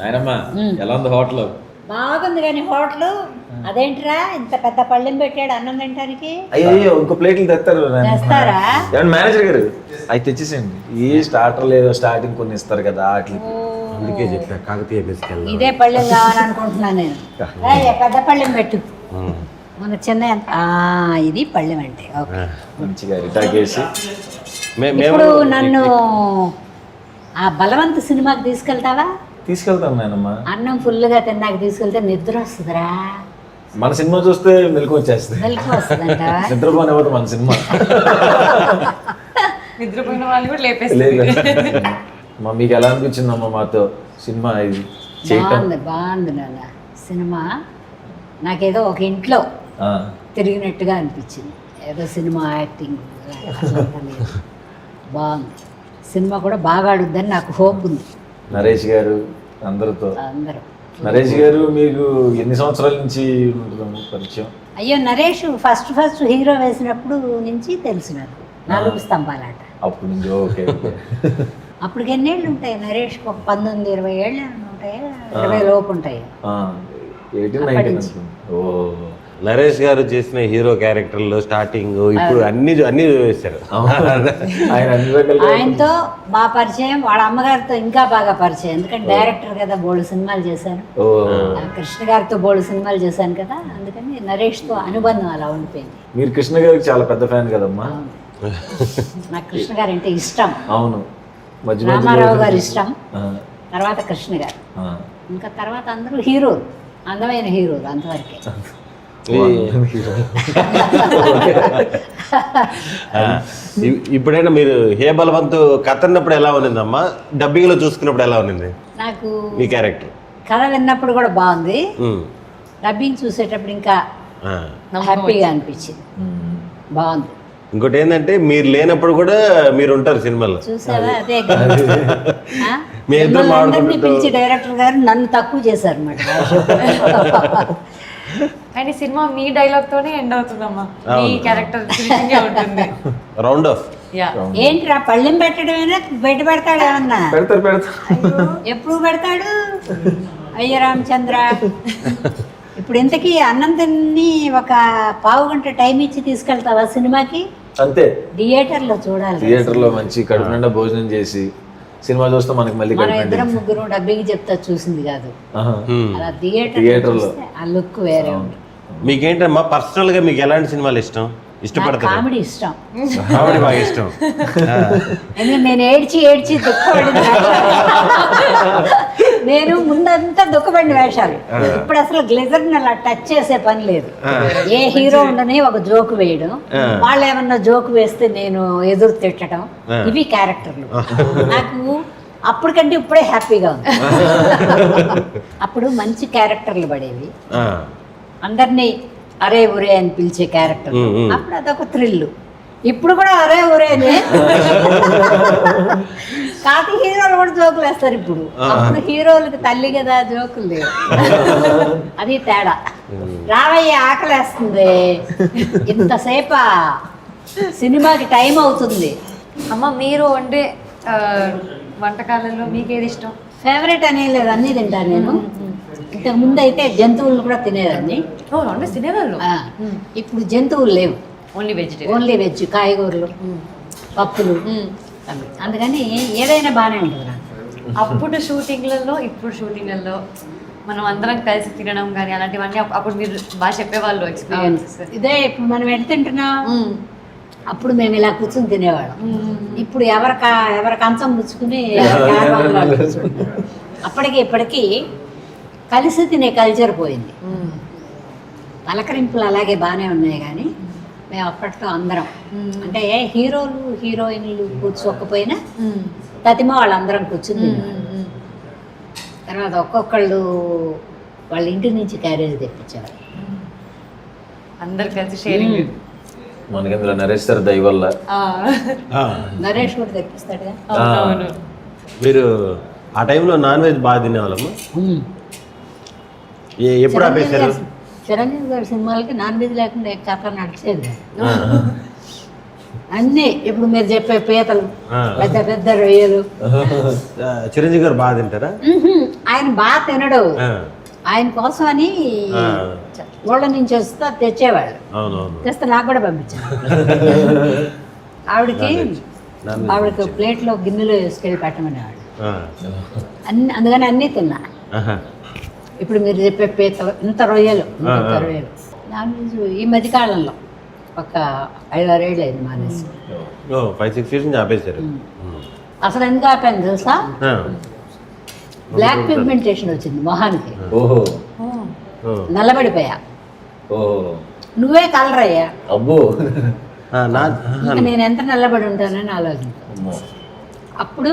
నాయనమ్మా ఎలా ఉంది హోటల్? బాగుంది కానీ హోటల్ అదేంటిరా ఇంత పెద్ద పళ్ళెం పెట్టాడు అన్నం తినడానికి? అయ్యో ఇంకో ప్లేట్లు తెస్తారు. తెస్తారా? మేనేజర్ గారు అవి తెచ్చేసేయండి. ఈ స్టార్టర్ లేదు, స్టార్టింగ్ కొన్ని ఇస్తారు కదా అట్లా. అందుకే చెప్పా కాకతీయ బేసికెళ్ళి ఇదే పళ్ళెం కావాలనుకుంటున్నాను నేను. పెద్ద పళ్ళెం పెట్టు. మన చిన్న ఇది పళ్ళెం అంటే ఓకే. మంచిగా రిటాకేసి ఇప్పుడు నన్ను ఆ బలవంత సినిమాకి తీసుకెళ్తావా? తీసుకెళ్తాను నాయనమ్మా. అన్నం ఫుల్గా తిన్నాక తీసుకెళ్తే నిద్ర వస్తుందిరా. మన సినిమా చూస్తే మెలకు వచ్చేస్తుంది. మెలకు వస్తుందంట. నిద్రపోనివ్వదు మన సినిమా. నిద్రపోయిన వాళ్ళు కూడా లేపేస్తారు. మీకు ఎలా అనిపించిందమ్మా మాతో సినిమా ఇది చేయటం? బాగుంది నాన్న సినిమా. నాకేదో ఒక ఇంట్లో తిరిగినట్టుగా అనిపించింది. ఏదో సినిమా యాక్టింగ్ బాగుంది. సినిమా కూడా బాగా ఆడుద్దని నాకు హోప్ ఉంది. నరేష్ గారు అందరితో. నరేష్ గారు మీకు ఎన్ని సంవత్సరాల నుంచి పరిచయం? అయ్యో నరేష్ ఫస్ట్ హీరో వేసినప్పుడు నుంచి తెలుసు నాకు. 4 స్తంభాలాట అప్పుడు నుంచి. ఓకే. అప్పటికి ఎన్నేళ్ళు ఉంటాయి నరేష్? ఒక 19-20 ఏళ్ళు ఉంటాయి, 20 లోపు ఉంటాయి. 18-19. ఓ నరేష్ గారు చేసిన హీరో క్యారెక్టర్లు స్టార్టింగ్ ఇప్పుడు అన్ని వేశారు. ఆయనతో బాగా పరిచయం, వాళ్ళ అమ్మగారితో ఇంకా బాగా పరిచయం. ఎందుకంటే డైరెక్టర్ కదా, బోల్డ్ సినిమాలు చేశాను. కృష్ణ గారితో బోల్డ్ సినిమాలు చేశాను కదా, అందుకని నరేష్తో అనుబంధం అలా ఉండిపోయింది. మీరు కృష్ణ గారికి చాలా పెద్ద ఫ్యాన్ కదమ్మా? నాకు కృష్ణ గారు అంటే ఇష్టం. అవును. రామారావు గారు ఇష్టం, తర్వాత కృష్ణ గారు, ఇంకా తర్వాత అందరూ హీరోలు, అందమైన హీరోలు అంతవరకే. ఇప్పుడైనా మీరు హే బలవంతు కథ అన్నప్పుడు ఎలా ఉన్నదమ్మా? డబ్బింగ్ లో చూసుకున్నప్పుడు ఎలా ఉన్నది నాకు? మీ క్యారెక్టర్ కథ విన్నప్పుడు కూడా బాగుంది, డబ్బింగ్ చూసేటప్పుడు ఇంకా హ్యాపీగా అనిపించింది. బాగుంది. ఇంకోటి ఏంటంటే మీరు లేనప్పుడు కూడా మీరు ఉంటారు సినిమాలో, చూసావా? అదే పిలిచి డైరెక్టర్ గారు నన్ను తక్కువ చేశారు అన్నమాట. అండ్ సినిమా మీ డైలాగ్ తోనే ఎండ్ అవుతుందమ్మా. మీ క్యారెక్టర్ ఉంటుంది. Round of. ఏంట్రా పళ్ళెం పెట్టడమేనా? బయట పెడతాడు ఏమన్నా? ఎప్పుడు పెడతాడు? అయ్య రామచంద్ర. ఇప్పుడు ఇంతకీ అన్నం తిని ఒక పావు గంట టైం ఇచ్చి తీసుకెళ్తావా సినిమాకి? అంతే. థియేటర్లో చూడాలి. థియేటర్లో మంచి కడుపు నిండా భోజనం చేసి సినిమా చూస్తే మనకి మళ్ళీ మన ఇద్దరం ముగ్గురు డబ్బింగ్ చెప్తా చూసింది కాదు, అలా థియేటర్లో ఆ లుక్ వేరే ఉంది. మీకేంటమ్మా పర్సనల్ గా మీకు ఎలాంటి సినిమాలు ఇష్టం? ఇష్టపడతారు? కామెడీ ఇష్టం. కామెడీ బాగా ఇష్టం. నేను ఏడ్చి దుఃఖపడిన నేను ముందంతా దుఃఖపడిన వేషాలు. ఇప్పుడు అసలు గ్లిజర్ అలా టచ్ చేసే పని లేదు. ఏ హీరో ఉండని ఒక జోక్ వేయడం, వాళ్ళు ఏమన్నా జోక్ వేస్తే నేను ఎదురు తిట్టడం, ఇవి క్యారెక్టర్లు. నాకు అప్పటికంటే ఇప్పుడే హ్యాపీగా ఉంది. అప్పుడు మంచి క్యారెక్టర్లు పడేవి, అందరినీ అరే ఒరే అని పిలిచే క్యారెక్టర్. అప్పుడు అదొక థ్రిల్. ఇప్పుడు కూడా అరే ఒరేనే, కాకి హీరోలు కూడా జోకులు వేస్తారు ఇప్పుడు. అప్పుడు హీరోలకు తల్లి కదా, జోకులు లేవు. అది తేడా. రావయ్య ఆకలేస్తుంది, ఇంతసేపా సినిమాకి టైం అవుతుంది. అమ్మ మీరు వండే వంటకాలలో మీకేది ఇష్టం? ఫేవరెట్ అనే లేదు, అన్నీ తింటాను నేను. ఇంతకు ముందు అయితే జంతువులను కూడా తినేదాన్ని. తినేవాళ్ళు. ఇప్పుడు జంతువులు లేవు, ఓన్లీ వెజ్, కాయగూరలు, పప్పులు. అందుకని ఏదైనా బాగానే ఉంటుంది నాకు. అప్పుడు షూటింగ్లలో ఇప్పుడు షూటింగ్లలో మనం అందరం కలిసి తినడం కానీ అలాంటివన్నీ అప్పుడు మీరు బాగా చెప్పేవాళ్ళు ఎక్స్పీరియన్సెస్. ఇదే ఇప్పుడు మనం ఎటు తింటున్నాం, అప్పుడు మేము ఇలా కూర్చొని తినేవాళ్ళం. ఇప్పుడు ఎవరి కంచం పుచ్చుకుని అప్పటికి ఇప్పటికీ కలిసి తినే కల్చర్ పోయింది. పలకరింపులు అలాగే బాగానే ఉన్నాయి కానీ మేము అప్పటితో అందరం అంటే హీరోలు హీరోయిన్లు కూర్చోకపోయినా తతిమ వాళ్ళందరం కూర్చుని తర్వాత ఒక్కొక్కళ్ళు వాళ్ళ ఇంటి నుంచి క్యారేజ్ తెప్పించేవారు. అందరు కలిసి షేరింగ్. మనకి ఇందులో నరేష్ సార్ దయ వల్ల. నరేష్ కూడా తెప్పిస్తాడుగా. మీరు ఆ టైంలో నాన్ వెజ్ బాగా తినేవాళ్ళమ్మా? ఎప్పుడు ఆపేశారు? చిరంజీవి గారి సినిమాలకి నాన్ వెజ్ లేకుండా కథ నడిచేది. అన్నీ ఇప్పుడు మీరు చెప్పే పీతలు, ఆ. పెద్ద పెద్ద రొయ్యలు. చిరంజీవి గారు బాగా తింటారా? ఆయన బాగా తినడు, ఆ. ఆయన కోసం అని ఆ. ఊళ్ళ నుంచి వస్తే తెచ్చేవాళ్ళు. అవునవును. తెస్తే నాకు కూడా పంపించాను. ఆవిడకి ఆవిడకి ప్లేట్లో గిన్నెలో వేసుకెళ్ళి పెట్టమనేవాడు. అందుకని అన్నీ తిన్నా. ఇప్పుడు మీరు చెప్పే పీతలు, ఇంత రొయ్యలు, ఇంత రొయ్యలు. నాన్ వెజ్ ఈ మధ్యకాలంలో ఒక 5-6 ఏళ్ళు అయింది మానేసి. 5-6 years నుంచి ఆపేశారు. అసలు ఎందుకు ఆపాను తెలుసా? బ్లాక్ పిగ్మెంటేషన్ వచ్చింది మొహానికి, ఓహో నల్లబడిపోయా. ఓహో నువ్వే కలర్ అయ్యా. అబ్బో ఇంకా నేను ఎంత నల్లబడి ఉంటానని ఆలోచించాను. అమ్మో. అప్పుడు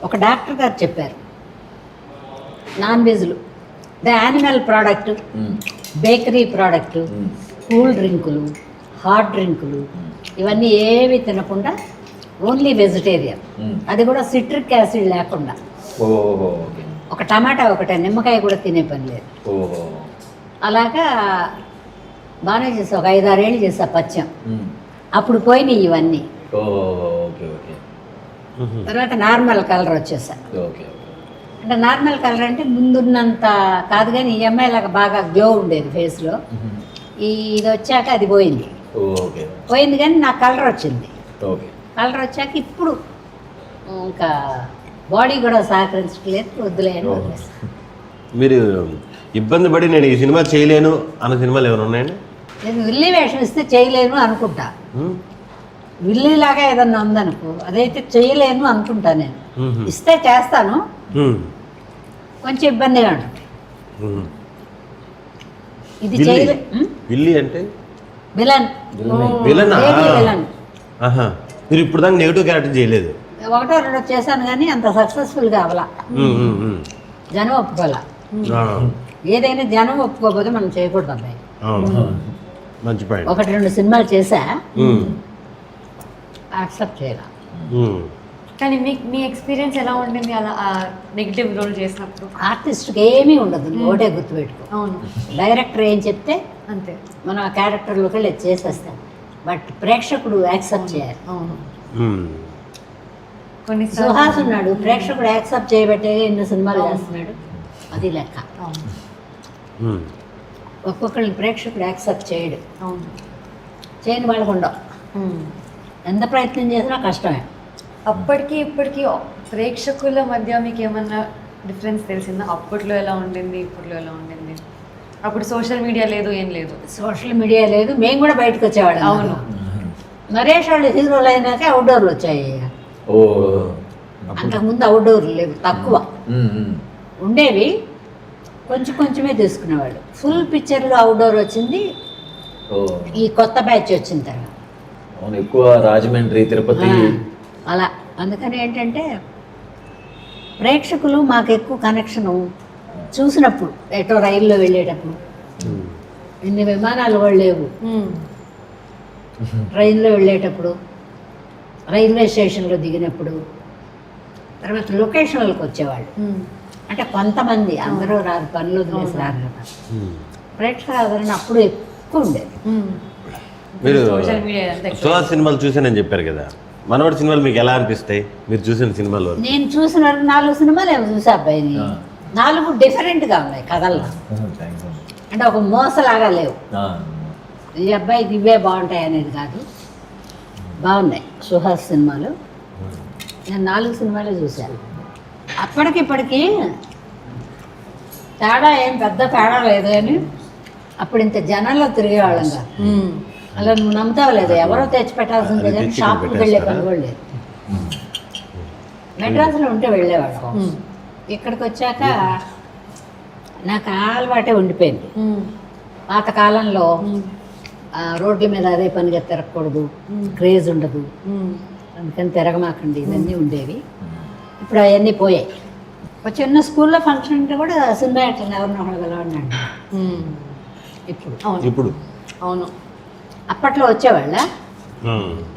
ఒక డాక్టర్ గారు చెప్పారు, నాన్ వెజ్లు, the animal product, bakery product, cool డ్రింకులు, హాట్ డ్రింకులు, ఇవన్నీ ఏవి తినకుండా ఓన్లీ వెజిటేరియన్, అది కూడా సిట్రిక్ యాసిడ్ లేకుండా. ఓహో ఒక టమాటా ఒకటే, నిమ్మకాయ కూడా తినే పని లేదు. ఓహో అలాగా బాగానే చేసా, ఒక 5-6 ఏళ్ళు చేసా పచ్చం. అప్పుడు పోయినాయి ఇవన్నీ. ఓహో ఓకే ఓకే తర్వాత నార్మల్ కలర్ వచ్చేసా. ఓకే అంటే నార్మల్ కలర్ అంటే ముందున్నంత కాదు, కానీ ఈ అమ్మాయి లాగా బాగా గ్లో ఉండేది ఫేస్లో. ఇది వచ్చాక అది పోయింది. ఓకే పోయింది కానీ నాకు కలర్ వచ్చింది. ఓకే కలర్ వచ్చాక ఇప్పుడు ఇంకా బాడీ కూడా సహకరించట్లేదు, వద్దులే అని వదిలేస్తాను. మీరు ఇబ్బంది పడి నేను ఈ సినిమా చేయలేను అన్న సినిమాలు ఏమైనా ఉన్నాయండి? నేను విల్లీ వేషం ఇస్తే చేయలేను అనుకుంటా. విల్లీలాగా ఏదన్నా ఉందనుకో, అదైతే చేయలేను అనుకుంటా. నేను ఇస్తే చేస్తాను, కొంచెం ఇబ్బందిగా ఉంటుంది. ఇది చేయలే. విల్లీ అంటే విలన్, విలనా? విలన్. మీరు ఇప్పుడు దాకా నెగిటివ్ క్యారెక్టర్ చేయలేదు? 1-2 చేశాను కానీ అంత సక్సెస్ఫుల్గా అవలా. జనం ఒప్పుకోవాలా. ఏదైనా జనం ఒప్పుకోకపోతే మనం చేయకూడదు అబ్బాయి. మంచి పాయింట్. 1-2 సినిమాలు చేశా, యాక్సెప్ట్ చేయాల. కానీ మీ ఎక్స్పీరియన్స్ ఎలా ఉండింది అలా నెగిటివ్ రోల్ చేసినప్పుడు? ఆర్టిస్ట్కి ఏమీ ఉండదు, ఒకటే గుర్తుపెట్టుకో. అవును, డైరెక్టర్ ఏం చెప్తే అంతే, మనం ఆ క్యారెక్టర్లోకి వెళ్ళి చేసేస్తాం. బట్ ప్రేక్షకుడు యాక్సెప్ట్ చేయాలి. అవును. కొన్ని సుహాస్ ఉన్నాడు, ప్రేక్షకుడు యాక్సెప్ట్ చేయబట్టే ఎన్నో సినిమాలు చేస్తున్నాడు, అది లెక్క. ఒక్కొక్కరిని ప్రేక్షకుడు యాక్సెప్ట్ చేయడు, అవును, చేయని వాళ్ళకు ఉండవు. ఎంత ప్రయత్నం చేసినా కష్టమే. అప్పటికి ఇప్పటికి ప్రేక్షకుల మధ్య మీకు ఏమన్నా డిఫరెన్స్ తెలిసిందా? అప్పట్లో ఎలా ఉండింది, ఇప్పట్లో ఎలా ఉండింది? అప్పుడు సోషల్ మీడియా లేదు, ఏం లేదు. సోషల్ మీడియా లేదు, మేము కూడా బయటకు వచ్చేవాళ్ళం. అవును, నరేష్ వాళ్ళు హీరోలు అయినాక అవుట్డోర్లు వచ్చాయి. అంతకుముందు అవుట్డోర్లు లేవు, తక్కువ ఉండేవి, కొంచెం కొంచెమే తీసుకునేవాళ్ళు. ఫుల్ పిక్చర్లు అవుట్డోర్ వచ్చింది ఈ కొత్త బ్యాచ్ వచ్చిన తర్వాత. అవును, ఎక్కువ రాజమండ్రి, తిరుపతి అలా. అందుకని ఏంటంటే ప్రేక్షకులు మాకు ఎక్కువ కనెక్షను చూసినప్పుడు, ఎటో రైల్లో వెళ్ళేటప్పుడు, ఇన్ని విమానాలు కూడా లేవు, ట్రైన్లో వెళ్ళేటప్పుడు, రైల్వే స్టేషన్లో దిగినప్పుడు, తర్వాత లొకేషన్లకు వచ్చేవాళ్ళు. అంటే కొంతమంది, అందరూ రారు, పనులు వదిలేసి రారు కదా. ప్రేక్షకుల ఆదరణ అప్పుడు ఎక్కువ ఉండేది. మీరు సోషల్ మీడియా సుహాస్ సినిమాలు చూసానని చెప్పారు కదా, మనోడి సినిమాలు మీకు ఎలా అనిపిస్తాయి? మీరు చూసిన సినిమాలు? నేను చూసిన 4 సినిమాలు ఏమో చూసా అబ్బాయిని. 4 డిఫరెంట్గా ఉన్నాయి కథల్లో. అంటే ఒక మోసలాగా లేవు. ఈ అబ్బాయికి ఇవే బాగుంటాయి అనేది కాదు, బాగున్నాయి సుహాస్ సినిమాలు. నేను 4 సినిమాలు చూశాను. అప్పటికిప్పటికీ తేడా ఏం పెద్ద తేడా లేదు, కానీ అప్పుడు ఇంత జనాల్లో తిరిగేవాళ్ళం కాదు. అలా నువ్వు నమ్ముతావు లేదు, ఎవరో తెచ్చి పెట్టాల్సిందే కానీ షాప్కి వెళ్ళే పని కూడా లేదు. మెడ్రాస్లో ఉంటే వెళ్ళేవాళ్ళం. ఇక్కడికి వచ్చాక నాకు అలవాటే ఉండిపోయింది. పాతకాలంలో రోడ్ల మీద అదే పనిగా తిరగకూడదు, క్రేజ్ ఉండదు, అందుకని తిరగమాకండి, ఇవన్నీ ఉండేవి. ఇప్పుడు అవన్నీ పోయాయి. ఒక చిన్న స్కూల్లో ఫంక్షన్ ఉంటే కూడా సినిమా యాక్టర్ని ఎవరినో ఒకళ్ళు పిలవండి. ఇప్పుడు అవును, అప్పట్లో వచ్చేవాళ్ళ,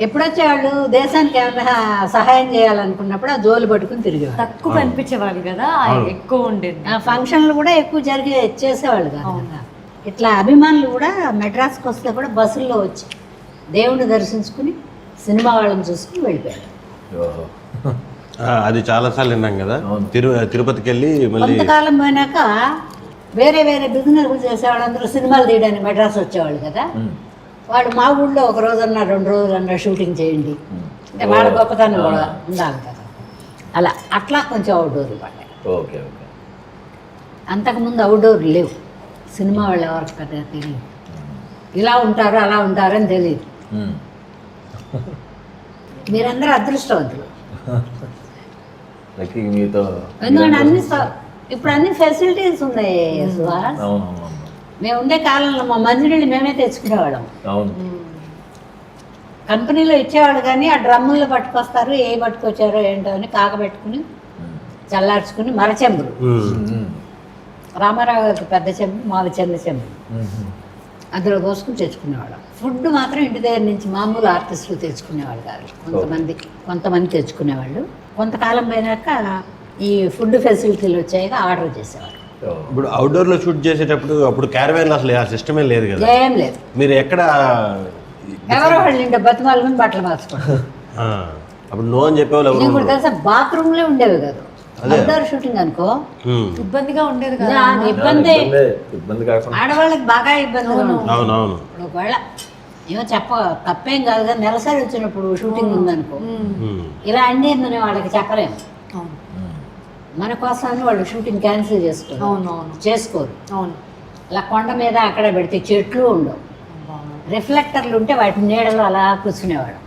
ఎప్పుడు వచ్చేవాళ్ళు దేశానికి ఏమైనా సహాయం చేయాలనుకున్నప్పుడు ఆ జోలు పట్టుకుని తిరిగేవాళ్ళు. తక్కువ కనిపించేవాళ్ళు కదా, ఎక్కువ ఉండేది. ఆ ఫంక్షన్లు కూడా ఎక్కువ చేసేవాళ్ళు కాదు. ఇట్లా అభిమానులు కూడా మెడ్రాస్కి వస్తే కూడా బస్సుల్లో వచ్చి దేవుణ్ణి దర్శించుకుని సినిమా వాళ్ళని చూసుకుని వెళ్ళిపోయాడు. ఓహో. అది చాలాసార్లు విన్నాం కదా. అవును. తిరుపతికి వెళ్ళి మళ్ళీ కొంతకాలం పోయినాక వేరే వేరే బిజినెస్ చేసేవాళ్ళు అందరూ సినిమాలు తీయడానికి మెడ్రాస్ వచ్చేవాళ్ళు కదా. వాడు మా ఊళ్ళో ఒక రోజన్నా 2 రోజులన్నా షూటింగ్ చేయండి అంటే వాళ్ళ గొప్పతనం కూడా ఉండాలి కదా. అట్లా కొంచెం అవుట్డోర్లు పడ్డాయి. Okay okay. అంతకుముందు అవుట్డోర్ లేవు. సినిమా వాళ్ళు ఎవరికి పెద్దగా తెలియదు. ఇలా ఉంటారు అలా ఉంటారు అని తెలియదు. మీరందరూ అదృష్టవంతులు. లక్కీ మీతో. ఎందుకంటే ఇప్పుడు అన్ని ఫెసిలిటీస్ ఉన్నాయి సుహాస్. అవునవును. మేము ఉండే కాలంలో మా మంచినీళ్ళు మేమే తెచ్చుకునేవాళ్ళం. అవును. కంపెనీలో ఇచ్చేవాళ్ళు కానీ ఆ డ్రమ్ముల్లో పట్టుకొస్తారు. ఏ పట్టుకొచ్చారో ఏంటో అని కాకబెట్టుకుని చల్లార్చుకుని మరచెంబులు. రామారావు గారికి పెద్ద చెంబు, మావి చిన్న చెంబు, అందులో పోసుకుని తెచ్చుకునేవాళ్ళం. ఫుడ్ మాత్రం ఇంటి దగ్గర నుంచి మామూలు ఆర్టిస్టులు తెచ్చుకునేవాళ్ళు కాదు. కొంతమంది తెచ్చుకునేవాళ్ళు. కొంతకాలం పోయినాక ఈ ఫుడ్ ఫెసిలిటీలు వచ్చాక ఆర్డర్ చేసేవాళ్ళు. ఇప్పుడు అవుట్డోర్ లో షూట్ చేసేటప్పుడు అప్పుడు క్యారవాన్ అసలు ఆ సిస్టమే లేదు కదా. ఏం లేదు. మీరు ఎక్కడ ఎవరో వాళ్ళు ఇంట్లో బతిమాలుకుని బట్టలు మార్చుకోండి. అప్పుడు నో అని చెప్పేవాళ్ళు ఎవరు ఇప్పుడు తెలుసా బాత్రూమ్లే ఉండేవి కదా. అవుట్డోర్ షూటింగ్ అనుకో ఇబ్బందిగా ఉండేది కదా. ఇబ్బంది కాకుండా ఆడవాళ్ళకి బాగా ఇబ్బంది. అవునవును. ఒకవేళ ఏమో తప్పేం కాదు కదా. నెలసరి వచ్చినప్పుడు షూటింగ్ ఉందనుకో ఇలా అండి అని వాళ్ళకి చెప్పలేము. మన కోసాన్ని వాళ్ళు షూటింగ్ క్యాన్సిల్ చేసుకోరు. అలా కొండ మీద అక్కడ పెడితే చెట్లు ఉండవు. రిఫ్లెక్టర్లు ఉంటే వాటి నీడలో అలా కూర్చునేవాడు.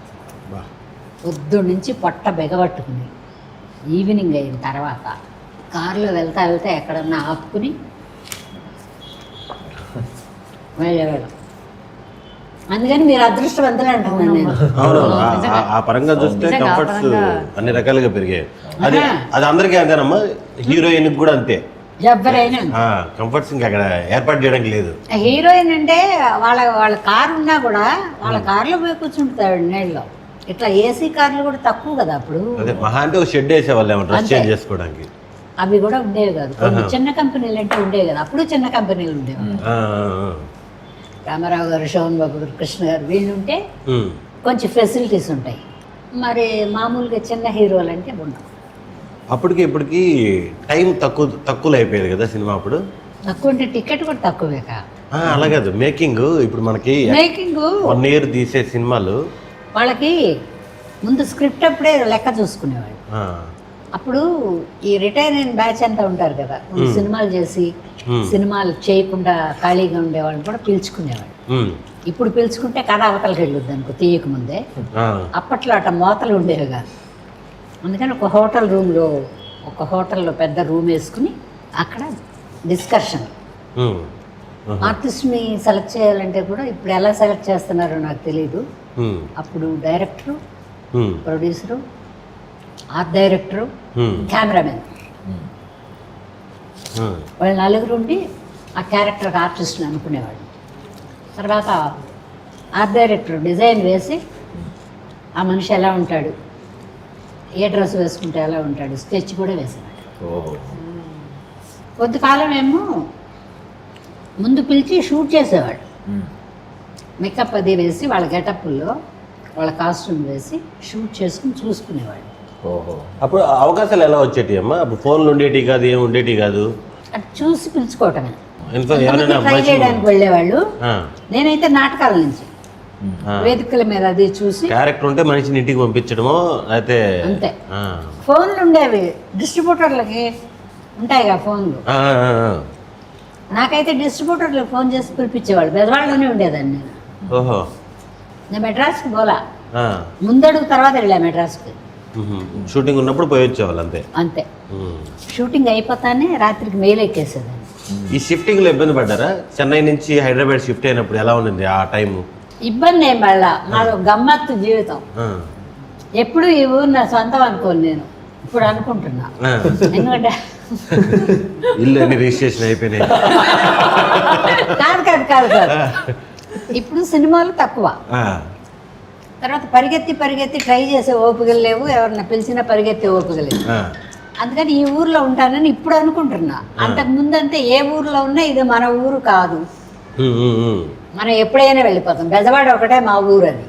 పొద్దున్న నుంచి పొట్ట బెగబట్టుకుని ఈవినింగ్ అయిన తర్వాత కారులో వెళ్తా ఎక్కడన్నా ఆపుకుని వెళ్ళేవాడు. అందుకని మీరు అదృష్టవంతులు అంటున్నాను నేను. ఆ పరంగా చూస్తే కంఫర్ట్స్ అన్ని రకాలుగా పెరిగాయి. అది అందరికీ అంతేనమ్మా, హీరోయిన్ కూడా అంతే. ఎవరైనా కంఫర్ట్స్ ఇంకా అక్కడ ఏర్పాటు చేయడానికి లేదు. హీరోయిన్ అంటే వాళ్ళ కారు ఉన్నా కూడా వాళ్ళ కారులో పోయి కూర్చుంటాడు నీళ్ళలో. ఇట్లా ఏసీ కార్లు కూడా తక్కువ కదా అప్పుడు. అదే మహా అంటే ఒక షెడ్ వేసేవాళ్ళు ఏమో డ్రెస్ చేంజ్ చేసుకోవడానికి. అవి కూడా ఉండేవి కాదు. కొన్ని చిన్న కంపెనీలు అంటే ఉండేవి కదా. అప్పుడు చిన్న కంపెనీలు ఉండేవి. రామారావు గారు, శోభన్ బాబు గారు, కృష్ణ గారు వీళ్ళు ఉంటే కొంచెం ఫెసిలిటీస్ ఉంటాయి. మరి మామూలుగా చిన్న హీరోలు అంటే ఉండవు. అప్పటికి ఇప్పటికి టైం తక్కువలో అయిపోయేది కదా సినిమా. అప్పుడు తక్కువ అంటే టికెట్ కూడా తక్కువేగా. అలా కాదు, మేకింగ్ ఇప్పుడు మనకి 1 year తీసే సినిమాలు వాళ్ళకి ముందు స్క్రిప్ట్ అప్పుడే లెక్క చూసుకునేవాళ్ళు. అప్పుడు ఈ రిటైర్ అయిన బ్యాచ్ అంతా ఉంటారు కదా, సినిమాలు చేసి సినిమాలు చేయకుండా ఖాళీగా ఉండేవాళ్ళు కూడా పిలుచుకునేవాళ్ళు. ఇప్పుడు పిలుచుకుంటే కథ అవతలకి వెళ్ళొద్దు అనుకో తీయక ముందే. అప్పట్లో అట్ట మోతలు ఉండేవి కాదు. అందుకని ఒక హోటల్లో పెద్ద రూమ్ వేసుకుని అక్కడ డిస్కషన్. ఆర్టిస్ట్ని సెలెక్ట్ చేయాలంటే కూడా ఇప్పుడు ఎలా సెలెక్ట్ చేస్తున్నారో నాకు తెలీదు. అప్పుడు director, producer, art director, cameraman వాళ్ళు 4 ఉండి ఆ క్యారెక్టర్ ఆర్టిస్ట్ని అనుకునేవాళ్ళు. తర్వాత ఆర్ట్ డైరెక్టర్ డిజైన్ వేసి ఆ మనిషి ఎలా ఉంటాడు, ఏ డ్రెస్ వేసుకుంటే ఎలా ఉంటాడు, స్కెచ్ కూడా వేసేవాడు. కొంతకాలం ఏమో ముందు పిలిచి షూట్ చేసేవాడు. మేకప్ అది వేసి వాళ్ళ గెటప్లో వాళ్ళ కాస్ట్యూమ్ వేసి షూట్ చేసుకుని చూసుకునేవాడు. అప్పుడు అవకాశాలు ఎలా వచ్చేటి అమ్మా? అప్పుడు ఫోన్లు ఉండేటి కాదు, ఏమి ఉండేటి కాదు. అది చూసి పిలుచుకోవటమే. ట్రై చేయడానికి వెళ్ళేవాళ్ళు. నేనైతే నాటకాల నుంచి వేదికల మీద అది చూసి క్యారెక్టర్ ఉంటే మనిషిని ఇంటికి పంపించడమో అయితే అంతే. ఫోన్లు ఉండేవి, డిస్ట్రిబ్యూటర్లకి ఉంటాయిగా ఫోన్లు. నాకైతే డిస్ట్రిబ్యూటర్లకు ఫోన్ చేసి పిలిపించేవాళ్ళు. బెజవాడలోనే ఉండేదాన్ని నేను. నేను మెడ్రాస్కి పోలా, ముందడుగు తర్వాత వెళ్ళా మెడ్రాస్కి. షూటింగ్ ఉన్నప్పుడు పోయి వచ్చేవాళ్ళు అంతే. అంతే. షూటింగ్ అయిపోతానే రాత్రికి మెయిల్ ఎక్కేసేదాన్ని. ఈ షిఫ్టింగ్ లో ఇబ్బంది పడ్డారా? చెన్నై నుంచి హైదరాబాద్ షిఫ్ట్ అయినప్పుడు ఎలా ఉండింది ఆ టైం? ఇబ్బంది ఏం పడలా. మాది గమ్మత్తు జీవితం. ఎప్పుడు ఈ ఊరు నా సొంతం అనుకోను నేను, ఇప్పుడు అనుకుంటున్నా. ఎందుకంటే ఇల్లు అన్ని రిజిస్ట్రేషన్ అయిపోయినాయి. కాదు ఇప్పుడు సినిమాలు తక్కువ. తర్వాత పరిగెత్తి ట్రై చేసే ఓపికలు లేవు, ఎవరన్నా పిలిచినా పరిగెత్తే ఓపిక లేవు. అందుకని ఈ ఊర్లో ఉంటానని ఇప్పుడు అనుకుంటున్నా. అంతకు ముందంటే ఏ ఊర్లో ఉన్నా ఇది మన ఊరు కాదు, మనం ఎప్పుడైనా వెళ్ళిపోతాం. బెజవాడ ఒకటే మా ఊరు. అది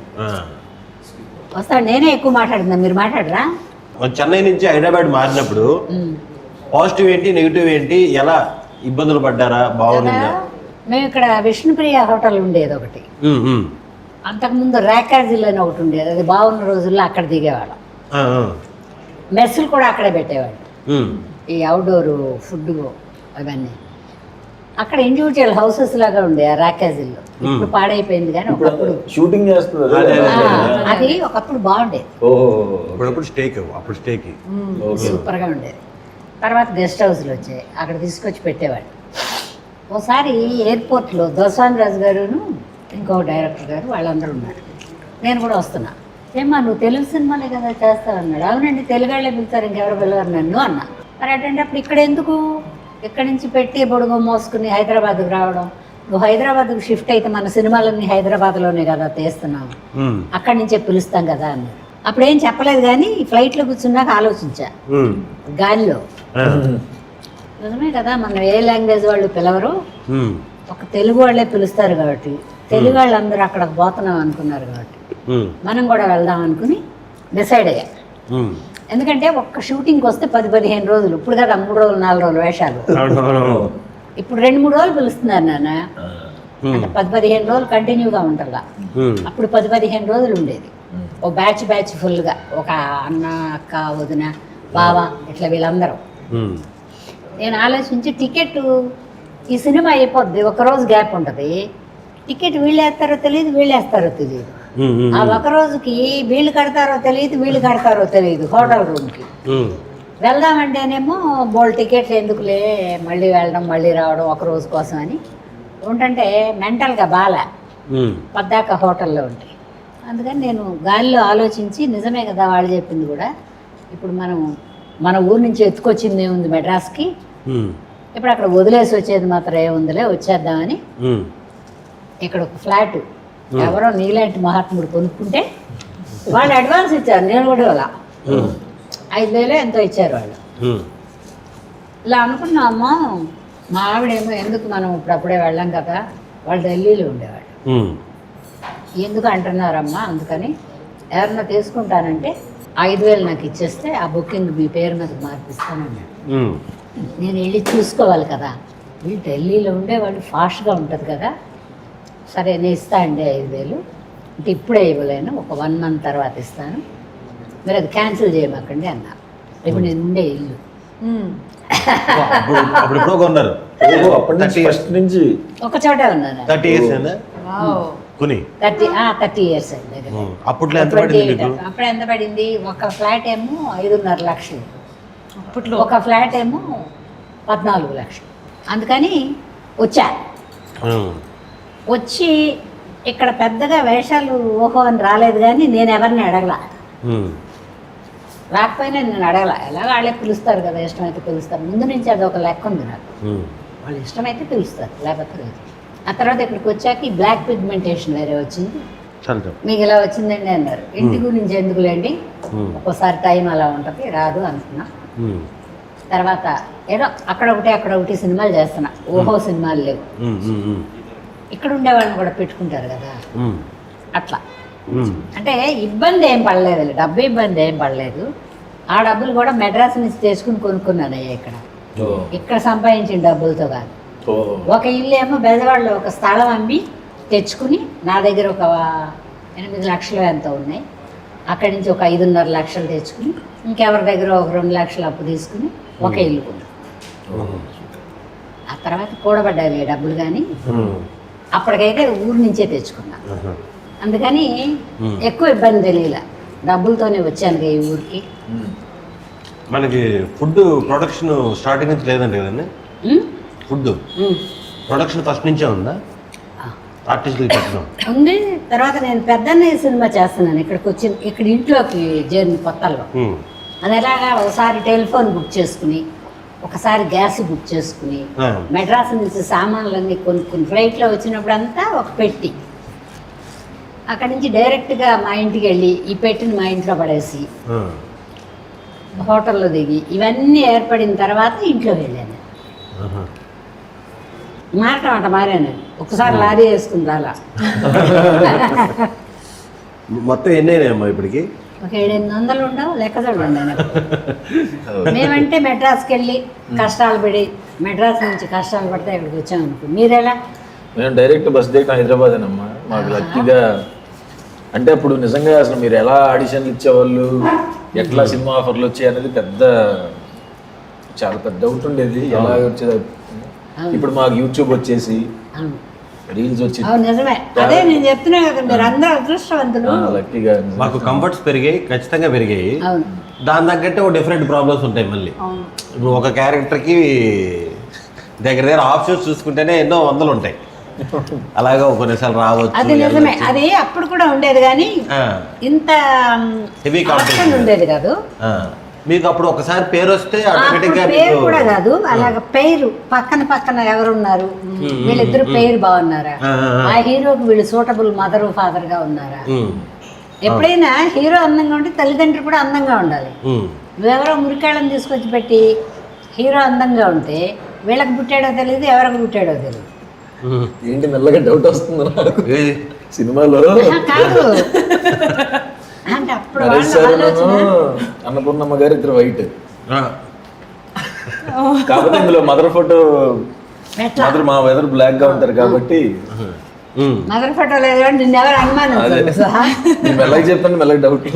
వస్తాడు. నేనే ఎక్కువ మాట్లాడుతున్నా, మీరు మాట్లాడరా? చెన్నై నుంచి హైదరాబాద్ మారినప్పుడు పాజిటివ్ ఏంటి నెగిటివ్ ఏంటి, ఎలా ఇబ్బందులు పడ్డారా, బాగుందా? మేము ఇక్కడ విష్ణుప్రియ హోటల్ ఉండేది ఒకటి, అంతకుముందు ర్యాకాజిల్ అని ఒకటి ఉండేది, అది బాగున్న రోజుల్లో అక్కడ దిగేవాళ్ళం. మెస్సులు కూడా అక్కడే పెట్టేవాళ్ళు, ఈ అవుట్డోర్ ఫుడ్ అవన్నీ. అక్కడ ఇండివిజువల్ హౌసెస్ లాగా ఉండే ఆ ర్యాకాజిల్లో. ఇప్పుడు పాడైపోయింది కానీ ఒకప్పుడు షూటింగ్ చేస్తున్నారు. అది ఒకప్పుడు బాగుండేది, అప్పుడు స్టేకి సూపర్గా ఉండేది. తర్వాత గెస్ట్ హౌస్లు వచ్చాయి, అక్కడ తీసుకొచ్చి పెట్టేవాళ్ళు. ఒకసారి ఎయిర్పోర్ట్లో దోసాన్ రాజు గారును ఇంకో డైరెక్టర్ గారు వాళ్ళందరూ ఉన్నారు, నేను కూడా వస్తున్నా. ఏమ్మా నువ్వు తెలుగు సినిమాలే కదా చేస్తావు అన్నాడు. అవునండి, తెలుగు వాళ్ళే పిలుస్తారు, ఇంకెవరు పిలవరు నన్ను అన్నా. మరి అంటే అప్పుడు ఇక్కడ ఎందుకు, ఇక్కడి నుంచి పెట్టి బొడుగు మోసుకుని హైదరాబాద్కు రావడం, నువ్వు హైదరాబాద్కు షిఫ్ట్ అయితే మన సినిమాలన్నీ హైదరాబాద్లోనే కదా తీస్తున్నావు, అక్కడి నుంచే పిలుస్తాం కదా అన్నారు. అప్పుడేం చెప్పలేదు కానీ ఫ్లైట్లో కూర్చున్నాక ఆలోచించా, గాలిలో నిజమే కదా, మనం ఏ లాంగ్వేజ్ వాళ్ళు పిలవరు, ఒక తెలుగు వాళ్ళే పిలుస్తారు కాబట్టి తెలుగు వాళ్ళందరూ అక్కడ పోతున్నాం అనుకున్నారు కాబట్టి మనం కూడా వెళ్దాం అనుకుని డిసైడ్ అయ్యా. ఎందుకంటే ఒక్క షూటింగ్కి వస్తే 10-15 రోజులు, ఇప్పుడు కదా 3 రోజులు 4 రోజులు వేషాలు, ఇప్పుడు 2-3 రోజులు పిలుస్తున్నారు నాన్న. అంటే 10-15 రోజులు కంటిన్యూగా ఉంటారుగా, అప్పుడు 10-15 రోజులు ఉండేది. ఓ బ్యాచ్ ఫుల్గా, ఒక అన్న అక్క వదిన బావ ఇట్లా వీళ్ళందరూ. నేను ఆలోచించి టికెట్, ఈ సినిమా అయిపోద్ది, ఒకరోజు గ్యాప్ ఉంటుంది, టికెట్ వీళ్ళు వేస్తారో తెలియదు, వీళ్ళు వేస్తారో తెలియదు, ఆ ఒక రోజుకి వీళ్ళు కడతారో తెలియదు, వీళ్ళు కడతారో తెలియదు హోటల్ రూమ్కి. వెళ్దామంటేనేమో బోల్డ్ టికెట్లు ఎందుకులే, మళ్ళీ వెళ్ళడం మళ్ళీ రావడం ఒక రోజు కోసం అని ఉంటుంటే మెంటల్గా బాగా పద్దాక హోటల్లో ఉంటాయి. అందుకని నేను గాలిలో ఆలోచించి, నిజమే కదా వాళ్ళు చెప్పింది కూడా, ఇప్పుడు మన ఊరు నుంచి ఎత్తుకొచ్చింది ఏముంది మెడ్రాస్కి, ఇప్పుడు అక్కడ వదిలేసి వచ్చేది మాత్రం ఏముందిలే, వచ్చేద్దామని ఇక్కడ ఒక ఫ్లాట్ ఎవరో నీలాంటి మహాత్ముడు కొనుక్కుంటే వాళ్ళు అడ్వాన్స్ ఇచ్చారు, నేను కూడా ఇలా 5,000 ఎంతో ఇచ్చారు వాళ్ళు. ఇలా అనుకున్నామో, మా ఆవిడేమో ఎందుకు మనం ఇప్పుడప్పుడే వెళ్ళాం కదా, వాళ్ళు ఢిల్లీలో ఉండేవాళ్ళు, ఎందుకు అంటున్నారమ్మా, అందుకని ఎవరన్నా తీసుకుంటానంటే 5,000 నాకు ఇచ్చేస్తే ఆ బుకింగ్ మీ పేరు మీద మార్పిస్తానన్నాడు. నేను వెళ్ళి చూసుకోవాలి కదా, వీళ్ళు ఢిల్లీలో ఉండే వాళ్ళు ఫాస్ట్గా ఉంటుంది కదా, సరే నేను ఇస్తా అండి 5,000, అంటే ఇప్పుడే ఇవ్వలేను, ఒక 1 month తర్వాత ఇస్తాను, మీరు అది క్యాన్సిల్ చేయమాకండి అన్నారు. ఇప్పుడు నేను ఉండే ఇల్లు ఒక చోటే ఉన్నాను, 30 years అండి. అప్పుడు ఎంత పడింది, ఒక ఫ్లాట్ ఏమో 5.5 లక్షలు, అప్పట్లో ఒక ఫ్లాట్ ఏమో 14 లక్షలు. అందుకని వచ్చి ఇక్కడ పెద్దగా వేషాలు ఓహో అని రాలేదు, కానీ నేను ఎవరిని అడగల, రాకపోయినా నేను అడగల, ఎలా వాళ్ళే పిలుస్తారు కదా, ఇష్టమైతే పిలుస్తారు. ముందు నుంచి అది ఒక లెక్క ఉంది నాకు, వాళ్ళు ఇష్టమైతే పిలుస్తారు, లేకపోతే లేదు. ఆ తర్వాత ఇక్కడికి వచ్చాక ఈ బ్లాక్ పిగ్మెంటేషన్ వేరే వచ్చింది, మీకు ఇలా వచ్చిందండి అన్నారు. ఇంటి గురించి ఎందుకులేండి, ఒక్కోసారి టైం అలా ఉంటుంది, రాదు అనుకున్నా. తర్వాత ఏదో అక్కడ ఒకటి సినిమాలు చేస్తున్నా, ఓహో సినిమాలు లేవు, ఇక్కడ ఉండే వాళ్ళని కూడా పెట్టుకుంటారు కదా, అట్లా. అంటే ఇబ్బంది ఏం పడలేదు, డబ్బు ఇబ్బంది ఏం పడలేదు. ఆ డబ్బులు కూడా మెడ్రాస్ నుంచి తెచ్చుకుని కొనుక్కున్నాను అయ్యా, ఇక్కడ సంపాదించిన డబ్బులతో కాదు. ఒక ఇల్లు ఏమో బెజవాడలో ఒక స్థలం అమ్మి తెచ్చుకుని, నా దగ్గర ఒక 8 లక్షలు ఎంతో ఉన్నాయి, అక్కడి నుంచి ఒక 5.5 లక్షలు తెచ్చుకుని, ఇంకెవరి దగ్గర ఒక 2 లక్షలు అప్పు తీసుకుని ఒక ఇల్లు కొన్నాను. ఆ తర్వాత కూడబడ్డాయి డబ్బులు, కానీ అప్పటికైతే ఊరు నుంచే తెచ్చుకున్నా. అందుకని ఎక్కువ ఇబ్బంది తెలియలే, డబ్బులతోనే వచ్చాను ఈ ఊరికి. మనకి ఫుడ్ ప్రొడక్షన్ స్టార్టింగ్ నుంచి లేదండి కదండి, ఫుడ్ ప్రొడక్షన్ ఫస్ట్ నుంచే ఉందా, ఆర్టిస్టులు పెట్టడం ఉంది. తర్వాత నేను పెద్దన్నయ్య సినిమా చేస్తున్నాను, ఇక్కడికి వచ్చి ఇక్కడ ఇంట్లోకి జర్నీ కొత్తలో. అది ఎలాగా, ఒకసారి టెలిఫోన్ బుక్ చేసుకుని, ఒకసారి గ్యాస్ బుక్ చేసుకుని, మెడ్రాస్ నుంచి సామాన్లన్నీ కొనుక్కుని ఫ్లైట్లో వచ్చినప్పుడు అంతా ఒక పెట్టి, అక్కడి నుంచి డైరెక్ట్గా మా ఇంటికి వెళ్ళి ఈ పెట్టిని మా ఇంట్లో పడేసి హోటల్లో దిగి ఇవన్నీ ఏర్పడిన తర్వాత ఇంట్లో వెళ్ళాను. మారాను, ఒకసారి లారీ వేసుకుని రాలా. మొత్తం ఎన్ని అయినాయమ్మా ఇప్పటికి? ఒక 700-800 ఉండవు, లెక్క చూడండి. మేమంటే మెడ్రాస్కి వెళ్ళి కష్టాలు పడి, మెడ్రాస్ నుంచి కష్టాలు పడితే ఇక్కడికి వచ్చామనుకో. మీరెలా? మేము డైరెక్ట్ బస్ దిగటం హైదరాబాదేనమ్మా. మాకు లక్కీగా అంటే అప్పుడు నిజంగా అసలు మీరు ఎలా ఆడిషన్లు ఇచ్చేవాళ్ళు, ఎట్లా సినిమా ఆఫర్లు వచ్చాయి అనేది చాలా పెద్ద డౌట్ ఉండేది. ఎలా వచ్చేది. ఇప్పుడు మాకు యూట్యూబ్ వచ్చేసి అవును, రీల్స్ వచ్చి అవును, నిజమే. అదే నేను చెప్తున్నా కదా, మీరు అందరూ అదృష్టవంతులు. లక్కీగా మాకు కంఫర్ట్స్ పెరిగాయి, ఖచ్చితంగా పెరిగాయి. అవును, దాని తగ్గట్టే ఒక డిఫరెంట్ ప్రాబ్లమ్స్ ఉంటాయి మళ్ళీ. ఇప్పుడు ఒక క్యారెక్టర్కి దగ్గర ఆఫ్ షోస్ చూసుకుంటేనే ఎన్నో వందలు ఉంటాయి. అలాగే కొన్నిసార్లు రావచ్చు. అది నిజమే. అది అప్పుడు కూడా ఉండేది కానీ ఇంత హెవీ కాంపిటీషన్ ఉండేది కాదు. మీకు అప్పుడు ఒకసారి పేరు వస్తే పేరు కూడా కాదు, అలాగ పేరు పక్కన ఎవరున్నారు, వీళ్ళిద్దరు పేరు బాగున్నారా, ఆ హీరోకి వీళ్ళు సూటబుల్ మదర్ ఫాదర్ గా ఉన్నారా. ఎప్పుడైనా హీరో అందంగా ఉంటే తల్లిదండ్రులు కూడా అందంగా ఉండాలి. నువ్వెవరో మురికాళ్ళని తీసుకొచ్చి పెట్టి హీరో అందంగా ఉంటే వీళ్ళకి పుట్టాడో తెలియదు, ఎవరికి పుట్టాడో తెలియదు. ఏంటి మెల్లగా డౌట్ వస్తుంది నాకు సినిమాలో. కాదు అంటే అప్పుడు అన్నపూర్ణమ్మ గారు ఇద్దరు వైట్, కాబట్టి ఇందులో మదర్ ఫోటో మా వెదర్ బ్లాక్ గా ఉంటారు కాబట్టి మదర్ ఫోటో లేదు కానీ నిన్ను ఎవరు అనుమానం. మెల్లగా చెప్పండి, మెల్లగా డౌట్.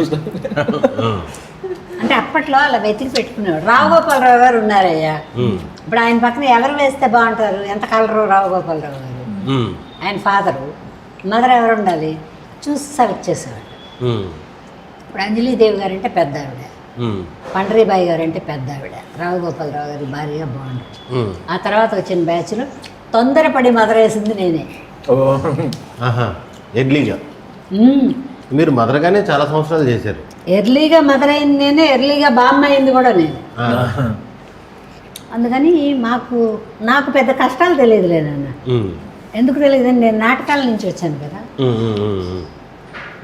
అంటే అప్పట్లో అలా వెతికి పెట్టుకునేవాడు. రావుగోపాలరావు గారు ఉన్నారయ్యా. ఇప్పుడు ఆయన పక్కన ఎవరు వేస్తే బాగుంటారు, ఎంత కలరు రావుగోపాలరావు గారు, ఆయన ఫాదరు. మదర్ ఎవరు ఉండాలి చూసి సెలెక్ట్ చేసేవాడు. ఇప్పుడు అంజలీదేవి గారు అంటే పెద్ద ఆవిడ, పండరీబాయి గారు అంటే పెద్ద ఆవిడ, రావుగోపాలరావు గారి భార్యగా బాగుంటారు. ఆ తర్వాత వచ్చిన బ్యాచ్లో తొందరపడి మదర్ వేసింది నేనే. ఎర్లీగా మీరు మదర్గానే చాలా సంవత్సరాలు చేశారు. ఎర్లీగా మదర్ అయింది నేనే, ఎర్లీగా బామ్మ అయింది కూడా నేను. అందుకని నాకు పెద్ద కష్టాలు తెలియదులే నాన్న. ఎందుకు తెలియదండి, నేను నాటకాల నుంచి వచ్చాను కదా.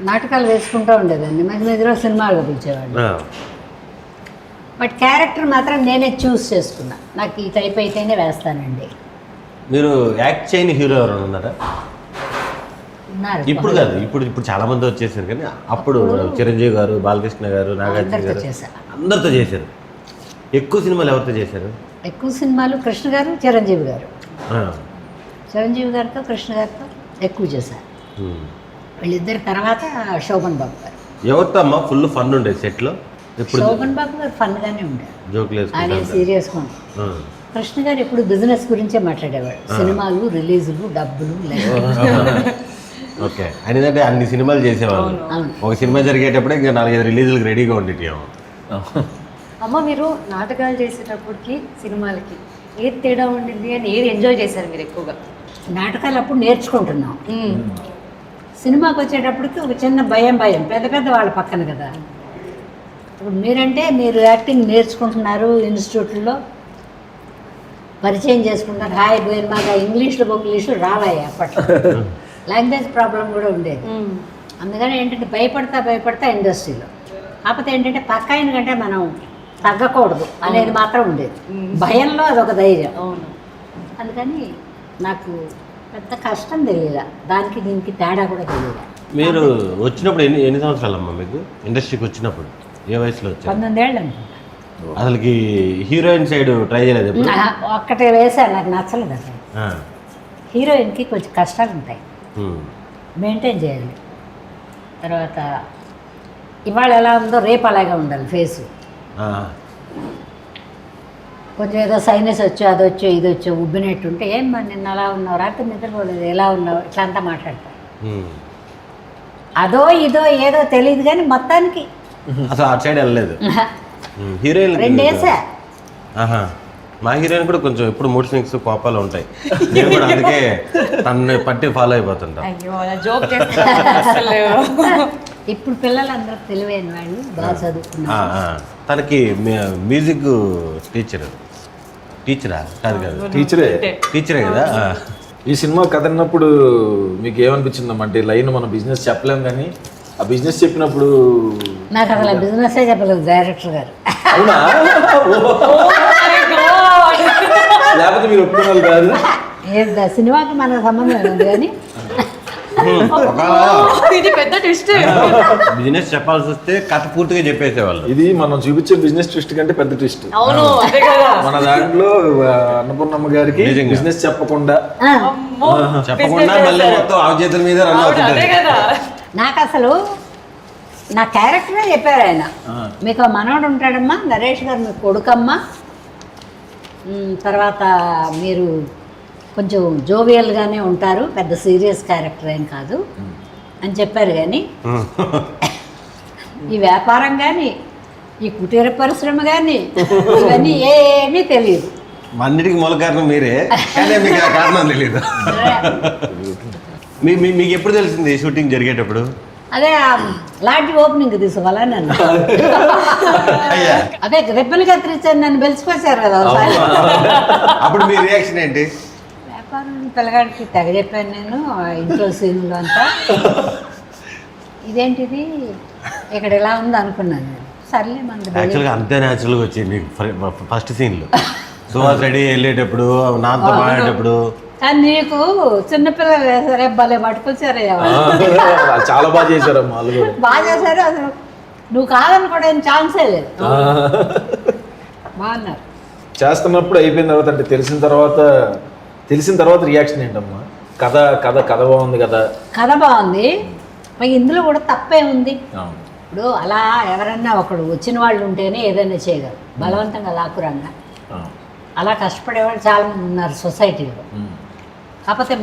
నాటకాలు వేసుకుంటూ ఉండేదాన్ని, మధ్య మధ్యలో సినిమాలు పిలిచేవాళ్ళు. బట్ క్యారెక్టర్ మాత్రం నేనే చూస్ చేసుకున్నా, నాకు ఈ టైప్ అయితేనే వేస్తానండి. మీరు యాక్ట్ చేయని హీరో ఎవరైనా ఉన్నారా? ఇప్పుడు కాదు, ఇప్పుడు చాలా మంది వచ్చేసారు కానీ అప్పుడు చిరంజీవి గారు, బాలకృష్ణ గారు, నాగార్జున గారు అందరితో చేశారు. ఎక్కువ సినిమాలు ఎవరితో చేశారు? ఎక్కువ సినిమాలు కృష్ణ గారు, చిరంజీవి గారు. చిరంజీవి గారితో కృష్ణ గారితో ఎక్కువ చేశారు. వీళ్ళిద్దరి తర్వాత శోభన్ బాబు గారు. ఎవరితో అమ్మా ఫుల్ ఫన్ ఉండేది సెట్లో? శోభన్ బాబు గారు ఫన్గానే ఉండేది, జోకులు ఆయన సీరియస్గా ఉంటారు. కృష్ణ గారు ఎప్పుడు బిజినెస్ గురించే మాట్లాడేవాడు, సినిమాలు, రిలీజులు, డబ్బులు. ఓకే, ఏంటంటే అన్ని సినిమాలు చేసేవాళ్ళు. ఒక సినిమా జరిగేటప్పుడే ఇంకా 4-5 రిలీజులకు రెడీగా ఉండేటివేమో. అమ్మ, మీరు నాటకాలు చేసేటప్పటికి సినిమాలకి ఏది తేడా ఉండింది అని ఏది ఎంజాయ్ చేశారు మీరు ఎక్కువగా? నాటకాలు అప్పుడు నేర్చుకుంటున్నాం, సినిమాకి వచ్చేటప్పటికి ఒక చిన్న భయం పెద్ద వాళ్ళ పక్కన కదా. ఇప్పుడు మీరు యాక్టింగ్ నేర్చుకుంటున్నారు, ఇన్స్టిట్యూట్లో పరిచయం చేసుకుంటారు, హాయ్ గోయిన్ మాగా ఇంగ్లీష్లో రావాయి. అప్పట్లో లాంగ్వేజ్ ప్రాబ్లం కూడా ఉండేది. అందుకని ఏంటంటే భయపడతా ఇండస్ట్రీలో. కాకపోతే ఏంటంటే పక్క ఆయన కంటే మనం తగ్గకూడదు అనేది మాత్రం ఉండేది. భయంలో అదొక ధైర్యం. అందుకని నాకు పెద్ద కష్టం తెలియదు, దానికి దీనికి తేడా కూడా తెలియదు. మీరు వచ్చినప్పుడు ఎన్ని సంవత్సరాలమ్మా మీకు ఇండస్ట్రీకి వచ్చినప్పుడు? ఏ వయసులో వచ్చారు? 19 ఏళ్ళు అనుకుంటా. అసలుకి హీరోయిన్ సైడ్ ట్రై చేయలేదు? ఒక్కటే వేసాను, నాకు నచ్చలేదు అసలు. హీరోయిన్కి కొంచెం కష్టాలు ఉంటాయి, మెయింటైన్ చేయాలి. తర్వాత ఇవాళ ఎలా ఉందో రేపు అలాగే ఉండాలి ఫేసు. కొంచెం ఏదో సైనస్ వచ్చో అదొచ్చో ఇదొచ్చో ఉబ్బినట్టుంటే ఏం మరి నిన్న అలా ఉన్నావు, రాత్రి నిద్రపోలేదు, ఎలా ఉన్నావు, ఇట్లా అంతా మాట్లాడతారు. అదో ఇదో ఏదో తెలియదు కానీ మొత్తానికి అసలు అటు సైడ్ వెళ్ళలేదు. హీరోయిన్ 2 వేసా. మా హీరోయిన్ కూడా కొంచెం ఎప్పుడు మూడ్ స్వింగ్స్ కోపాలు ఉంటాయి. నేను కూడా అందుకే తనని పట్టి ఫాలో అయిపోతుంటా. ఇప్పుడు పిల్లలందరూ తెలివైన వాళ్ళు, బాగా చదువుకున్నారు. తనకి మ్యూజిక్ టీచరా కాదు టీచరే కదా. ఈ సినిమా కథ అన్నప్పుడు మీకు ఏమనిపించిందమ్మా? అంటే లైన్ మన బిజినెస్ చెప్పలేం కానీ ఆ బిజినెస్ చెప్పినప్పుడు నాకు అసలు బిజినెస్ చెప్పలేదు డైరెక్టర్ గారు. అవునా? లేకపోతే మీరు ఒప్పుకున్నారు కాదు? సినిమాకి మనకు సంబంధం ఉంది కానీ ఇది పెద్ద ట్విస్ట్. బిజినెస్ చెప్పాల్సి వస్తే కథ పూర్తిగా చెప్పేసేవాళ్ళు. ఇది మనం చూపించే బిజినెస్ ట్విస్ట్ కంటే పెద్ద ట్విస్ట్. అవును అదే కదా. మన దాంట్లో అన్నపూర్ణమ్మ గారికి నిజంగా. బిజినెస్ చెప్పకుండా అమ్మో, చెప్పకుండా business మళ్ళీ చేశారు. మొత్తం ఆ చేతుల మీద రన్ అవును, అవుతుంటారు. అదే కదా. నాకు అసలు నా క్యారెక్టరే చెప్పారు ఆయన. మీకు ఒక మనవడు ఉంటాడమ్మా, నరేష్ గారు మీ కొడుకమ్మా, తర్వాత మీరు కొంచెం జోవియల్గానే ఉంటారు, పెద్ద సీరియస్ క్యారెక్టర్ ఏం కాదు అని చెప్పారు. కానీ ఈ వ్యాపారం కానీ ఈ కుటీర పరిశ్రమ కానీ ఇవన్నీ ఏమీ తెలియదు. అన్నిటికీ మూల కారణం మీరే, కానీ మీకు ఆ కారణం తెలియదు. మీకు ఎప్పుడు తెలిసింది షూటింగ్ జరిగేటప్పుడు? అదే లాడ్జి ఓపెనింగ్ తీసుకోవాలా నన్ను. అయ్యా, అదే రెప్పలు కత్తిరించారు, నన్ను వెలిసిపోసారు కదా ఒకసారి. అప్పుడు మీ రియాక్షన్ ఏంటి? వ్యాపారం పిల్లగాడికి తెగ చెప్పాను నేను, ఇంట్లో సీన్లు అంతా. ఇదేంటిది ఇక్కడ ఎలా ఉంది అనుకున్నాను నేను. సర్లే మనకి యాక్చువల్గా అంతే న్యాచురల్గా వచ్చింది మీకు ఫస్ట్ సీన్లో. సుహాస్ రెడీ వెళ్ళేటప్పుడు, నాతో మాట్లాడేటప్పుడు. కానీ నీకు చిన్నపిల్లలు వేసారే, భలే పట్టుకొచ్చారే. చాలా బాగా చేశారమ్మా వాళ్ళు కూడా. బాగా చేశారు. అసలు నువ్వు కాదనుకోవడం ఛాన్సే లేదు. బాగున్నారు. చేస్తున్నప్పుడు అయిపోయిన తర్వాత అంటే తెలిసిన తర్వాత రియాక్షన్ ఏంటమ్మా? కథ కథ కథ బాగుంది కదా. కథ బాగుంది, మరి ఇందులో కూడా తప్పే ఉంది. అవును. ఇప్పుడు అలా ఎవరన్నా ఒకడు వచ్చిన వాళ్ళు ఉంటేనే ఏదైనా చేయగలరు, బలవంతంగా లాక్కురంగా. అలా కష్టపడేవాళ్ళు చాలా మంది ఉన్నారు సొసైటీలో. కాకపోతే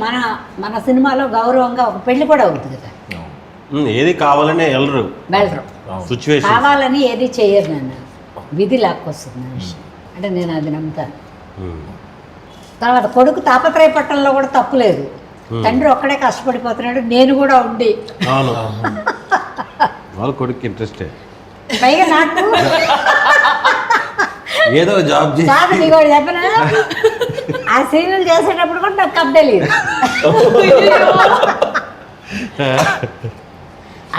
మన సినిమాలో గౌరవంగా ఒక పెళ్లి కూడా అవుతుంది కదా. ఏది కావాలనే వెళ్ళరు, సిచ్యువేషన్ కావాలని ఏది చెయ్యరు. నన్ను విధి లాక్కొస్తుంది మనిషి అంటే నేను అది నమ్ముతాను. తర్వాత కొడుకు తాపత్రయపట్టంలో కూడా తప్పు లేదు. తండ్రి ఒక్కడే కష్టపడిపోతున్నాడు, నేను కూడా ఉండి. అవును, వాళ్ళ కొడుకు ఇంట్రెస్టే. పైగా నాకు ఏదో జాబ్ చేసి కాదు, నీకు కూడా చెప్పనా, ఆ సీరియల్ చేసేటప్పుడు కూడా నాకు కథ తెలియదు.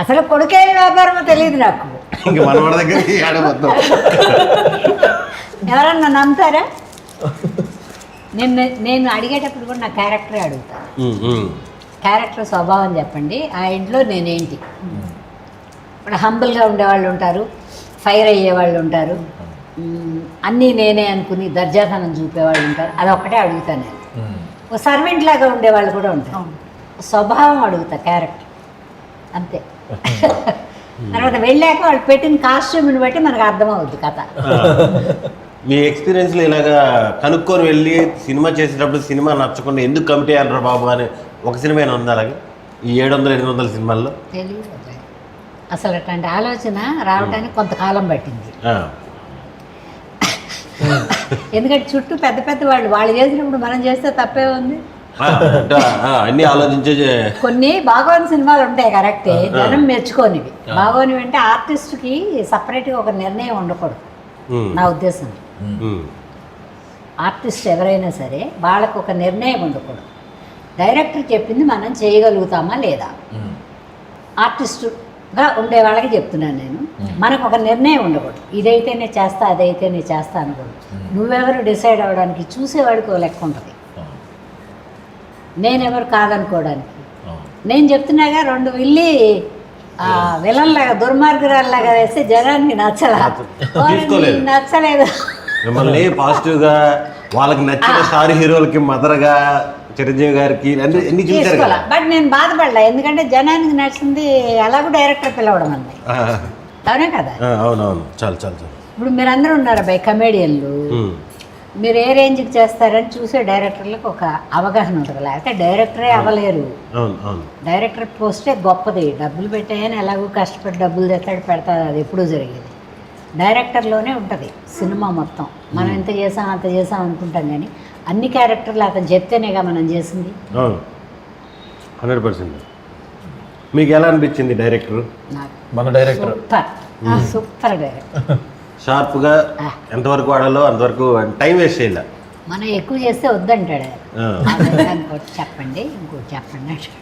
అసలు కొడుకే వ్యాపారమో తెలియదు నాకు. ఇంక మనవాడి దగ్గరికి ఆడబోతాం. ఎవరన్నా నమ్ముతారా? నేను అడిగేటప్పుడు కూడా నా క్యారెక్టరే అడుగుతాను. క్యారెక్టర్ స్వభావం చెప్పండి, ఆ ఇంట్లో నేనేంటి. ఇప్పుడు హంబుల్గా ఉండేవాళ్ళు ఉంటారు, ఫైర్ అయ్యేవాళ్ళు ఉంటారు, అన్నీ నేనే అనుకుని దర్జాతనం చూపేవాళ్ళు ఉంటారు. అదొక్కటే అడుగుతాను నేను. ఒక సర్వెంట్ లాగా ఉండేవాళ్ళు కూడా ఉంటారు. స్వభావం అడుగుతా, క్యారెక్టర్ అంతే. తర్వాత వెళ్ళాక వాళ్ళు పెట్టిన కాస్ట్యూమ్ని బట్టి మనకు అర్థమవుద్ది కథ. మీ ఎక్స్పీరియన్స్లో ఇలాగా కనుక్కొని వెళ్ళి సినిమా చేసేటప్పుడు సినిమా నచ్చకుండా ఎందుకు కమిటీ అయ్యారు బాబు అని ఒక సినిమా ఉందా అలాగే ఈ 700-800 సినిమాల్లో? తెలియదు అసలు. అట్లాంటి ఆలోచన రావడానికి కొంతకాలం పట్టింది. ఎందుకంటే చుట్టూ పెద్ద పెద్ద వాళ్ళు చేసినప్పుడు మనం చేస్తే తప్పే ఉంది. అన్ని ఆలోచించే కొన్ని బాగోని సినిమాలు ఉంటాయి కరెక్టే, జనం మెచ్చుకోనివి. బాగోనివి అంటే ఆర్టిస్ట్కి సపరేట్గా ఒక నిర్ణయం ఉండకూడదు నా ఉద్దేశం. ఆర్టిస్ట్ ఎవరైనా సరే వాళ్ళకు ఒక నిర్ణయం ఉండకూడదు. డైరెక్టర్ చెప్పింది మనం చేయగలుగుతామా లేదా, ఆర్టిస్టుగా ఉండే వాళ్ళకి చెప్తున్నాను నేను. మనకు ఒక నిర్ణయం ఉండకూడదు, ఇదైతేనే చేస్తా అదైతేనే చేస్తా అనకూడదు. నువ్వెవరు డిసైడ్ అవ్వడానికి, చూసేవాడికి ఒక లెక్క ఉంటుంది, నేనెవరు కాదనుకోవడానికి. నేను చెప్తున్నాగా 2 విల్లి విలన్లాగా దుర్మార్గురాల్లాగా వేస్తే జనానికి నచ్చలేదు. మిమ్మల్ని పాజిటివ్గా వాళ్ళకి నచ్చిన స్టార్ హీరోలకి మదర్గా చిరంజీవి గారికి అన్ని చూశారు కదా. బట్ నేను బాధపడలే, ఎందుకంటే జనానికి నచ్చింది ఎలాగో డైరెక్టర్ పిలవడం అంది. అవునే కదా. అవునవును, చాలు చాలు చాలు. ఇప్పుడు మీరందరూ ఉన్నారు బై కమేడియన్లు, మీరు ఏ రేంజ్కి చేస్తారని చూసే డైరెక్టర్లకు ఒక అవగాహన ఉంటుంది. లేకపోతే డైరెక్టరే అవ్వలేరు. డైరెక్టర్ పోస్టే గొప్పది, డబ్బులు పెట్టాయని ఎలాగో కష్టపడి డబ్బులు తెస్తాడు పెడతాడు, అది ఎప్పుడూ జరిగేది. డైరెక్టర్లోనే ఉంటుంది సినిమా మొత్తం. మనం ఎంత చేసాం అంత చేసాం అనుకుంటాం, కానీ అన్ని క్యారెక్టర్లు అతను చెప్తేనేగా మనం చేసింది. 100%. మీకు ఎలా అనిపించింది డైరెక్టర్? నాకు మన డైరెక్టర్ సూపర్ డైరెక్టర్. షార్ప్గా ఎంతవరకు వాడాలో అంతవరకు టైం వేస్ట్ చేయాలి. మనం ఎక్కువ చేస్తే వద్దంటాడు. ఇంకోటి చెప్పండి, ఇంకోటి చెప్పండి అంటాడు.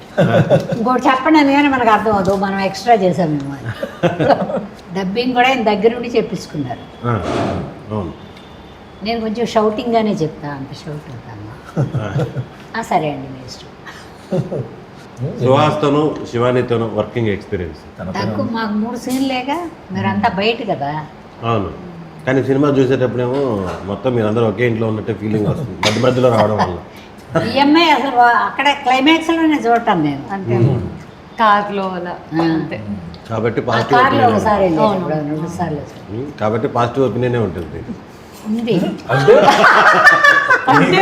ఇంకోటి చెప్పండి అని కానీ మనకు అర్థం అవుతుంది, మనం ఎక్స్ట్రా చేసాం మేము అని. డబ్బింగ్ కూడా ఆయన దగ్గరుండి చెప్పించుకున్నారు. నేను కొంచెం షౌటింగ్గానే చెప్తా, అంత షౌట్ అవుతాను. సరే అండి, మీ ఇష్టం. సుహాస్తోను శివానితోను వర్కింగ్ ఎక్స్పీరియన్స్. నాకు మాకు 3 సీన్లేగా, మీరంతా బయట కదా. అవును, కానీ సినిమా చూసేటప్పుడేమో మొత్తం మీరందరూ ఒకే ఇంట్లో ఉన్నట్టే ఫీలింగ్ వస్తుంది మధ్య మధ్యలో రావడం వల్ల. ఈఎంఐ అసలు అక్కడ క్లైమాక్స్ లోనే చూడటం నేను అంతే కార్లో అలా అంతే. కాబట్టి ఆ పాజిటివ్ కార్లో ఒపీనియన్ ఒకసారి వెళ్ళాను, 2 సార్లు కాబట్టి పాజిటివ్ ఒపీనియనే ఉంటుంది. ఉంది. అంటే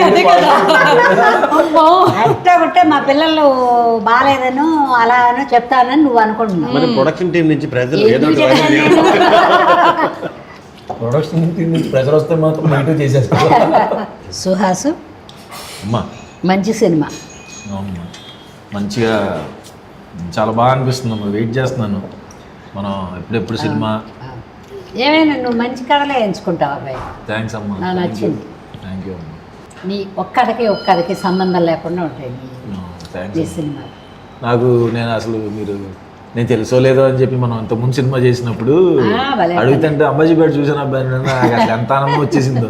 అట్లా ఉంటే మా పిల్లలు బాగాలేదను అలా అని చెప్తానని నువ్వు అనుకుంటున్నావు. మరి ప్రొడక్షన్ టీం నుంచి ప్రజలు ఏదో ఎందుకు ఒకటి చెప్పాను వైరల్ నేను? ప్రొడక్షన్ నుంచి ప్రెషర్ వస్తే మాత్రం నెగిటివ్ చేసేస్తాను. సుహాసు అమ్మా మంచి సినిమా. అవునమ్మా, మంచిగా చాలా బాగా అనిపిస్తుంది అమ్మా. వెయిట్ చేస్తున్నాను మనం ఎప్పుడెప్పుడు సినిమా. ఏమైనా నువ్వు మంచి కథలే ఎంచుకుంటావు అబ్బాయి. థ్యాంక్స్ అమ్మా. నాకు నచ్చింది. థ్యాంక్ యూ అమ్మా. నీ ఒక్కడికి సంబంధం లేకుండా ఉంటాయి నీ థ్యాంక్స్. సినిమా. నాకు నేను తెలుసో లేదో అని చెప్పి మనం ఇంతకుముందు సినిమా చేసినప్పుడు భలే అడుగుతుంటే అంబాజీపేట చూసిన అబ్బాయి నాకు అసలు ఎంత ఆనందం వచ్చేసిందో